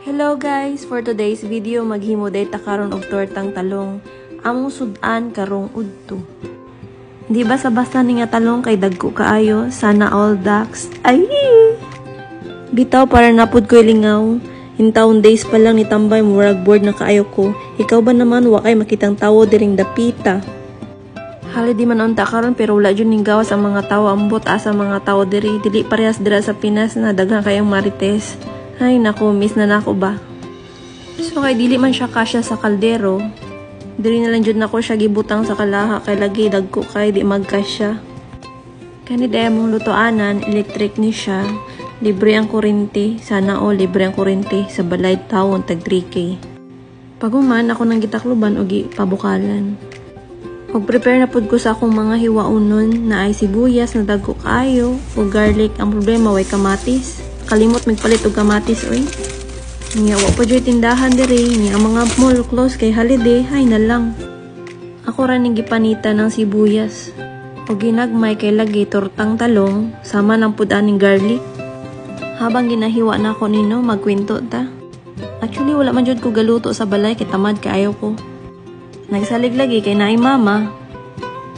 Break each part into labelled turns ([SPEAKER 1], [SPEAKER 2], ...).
[SPEAKER 1] Hello guys! For today's video, maghimuday ta karon og tortang talong. Among sudan karong udto. Di ba sa basta ni nga talong kay dagko kaayo? Sana all ducks. Ay! Bitaw para napud ko lingaw. In taon days pa lang ni tambay murag board na kaayo ko. Ikaw ba naman wa kay makitang tawo diring dapita? Hali di man unta karon pero wala jud ning gawas ang mga tawo ambot asa mga tawo diri. Dili parehas dira sa Pinas na daghan kayong marites. Ay nako, miss na nako ba. So kay dili man siya kasya sa kaldero. Diri na lang jud nako siya gibutang sa kalaha kay lagi dagko kay di magkasya. Kani day mong lutoanan, electric ni siya. Libre ang kuryente, sana o libre ang kuryente sa balay taon tag 3K. Paguman ako nang gitakluban og pabukalan. Mag-prepare na pud ko sa akong mga hiwaunon na ay sibuyas na dagko kaayo o garlic. Ang problema way kamatis. Kalimot magpalit og kamatis oy. Niya wa pa joy tindahan diri, niya ang mga mall close kay holiday, hay na lang. Ako ra ning gipanita ng sibuyas. O ginagmay kay lagi tortang talong sama ng pud aning garlic. Habang ginahiwa na ako nino, magkwento ta. Actually wala man jud ko galuto sa balay kay tamad kaayo ko. Nagsalig lagi kay naay mama.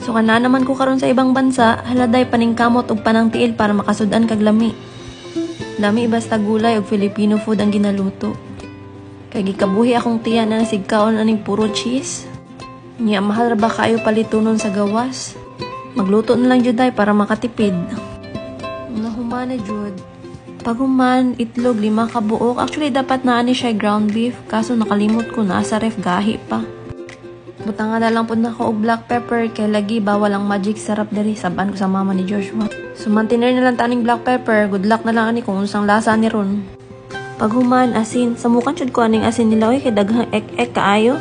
[SPEAKER 1] So kana naman ko karon sa ibang bansa, haladay paningkamot og panangtiil para makasud-an kag lami. Dami basta gulay og Filipino food ang ginaluto. Kay gikabuhi akong tiya na sigkaon aning puro cheese. Nya mahal ra ba kayo palitunon sa gawas? Magluto na lang jud ay para makatipid. Nahumana jud. Paguman, itlog 5 ka buok. Actually dapat na ani siya ground beef kaso nakalimot ko na sa ref gahi pa. Butangan na lang po na ako og black pepper kay lagi bawal ang magic sarap diri saban ko sa mama ni Joshua. So mantiner na lang taning black pepper, good luck na lang ani kung unsang lasa ni ron. Paghuman asin, samukan jud ko aning asin nila oy kay daghang ek kaayo.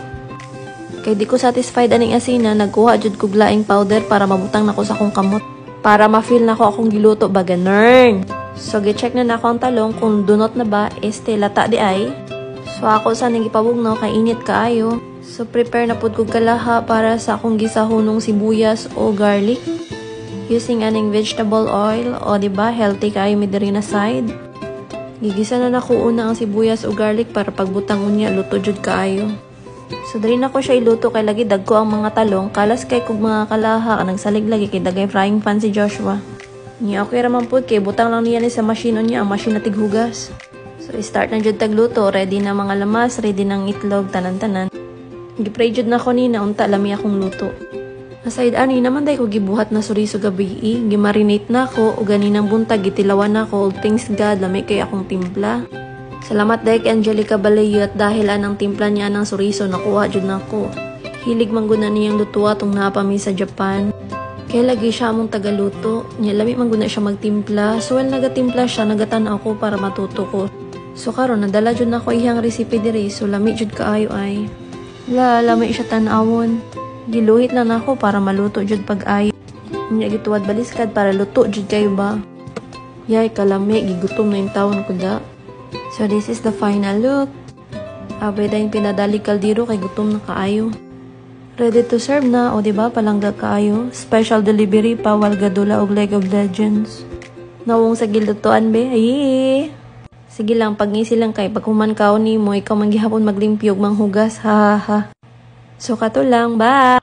[SPEAKER 1] Kay di ko satisfied aning asin na nagkuha jud ko glaing powder para mabutang nako sa akong kamot. Para ma-feel nako akong giluto ba ganern. So gi-check na nako ang talong kung dunot na ba lata di ay. So ako sa ning gipabugnaw kay init kaayo. So, prepare na pud kog kalaha para sa akong gisahunong sibuyas o garlic. Using aning vegetable oil, o diba, healthy kayo mi diri na side. Gigisa na nako una ang sibuyas o garlic para pagbutang unya, luto jud kaayo. So, diri na ko siya iluto kay lagi dagko ang mga talong, kalas kay kog mga kalaha, nagsalig lagi kay dagay frying pan si Joshua. Niya okay raman pud kay butang lang niya ni sa machine unya, ang machine na tighugas. So, start na jud tagluto, ready na mga lamas, ready ng itlog, tanan-tanan. Gipray jud na ko ni na unta lami akong luto. Aside ani naman day ko gibuhat na suriso gabi, gimarinate na ko o ganinang buntag gitilawan na ko og thanks God lami kay akong timpla. Salamat day kay Angelica Balayo at dahil anang timpla niya ng suriso nakuha jud nako. Hilig man guna niyang lutuwa tong napami sa Japan. Kay lagi siya among tagaluto, niya lami man guna siya magtimpla. So when nagatimpla siya nagatan ako para matuto ko. So karon nadala jud nako iyang recipe diri so lami jud kaayo ay. Lamay siya tanawon. Giluhit lang ako para maluto jud pag-ayo. Nya gituwad baliskad para luto jud kayo ba. Yay kalami gigutom na yung taon ko da. So this is the final look. Abay dahil pinadali kaldero kay gutom na kaayo. Ready to serve na o diba palangga kaayo. Special delivery pa Walgadula og League of Legends. Nawong sa gilutuan be. Ay. Sige lang, pag-ngisi lang kay pagkuman ka ni mo, ikaw manggihapon maglimpyog manghugas, ha ha ha. So kato lang, bye!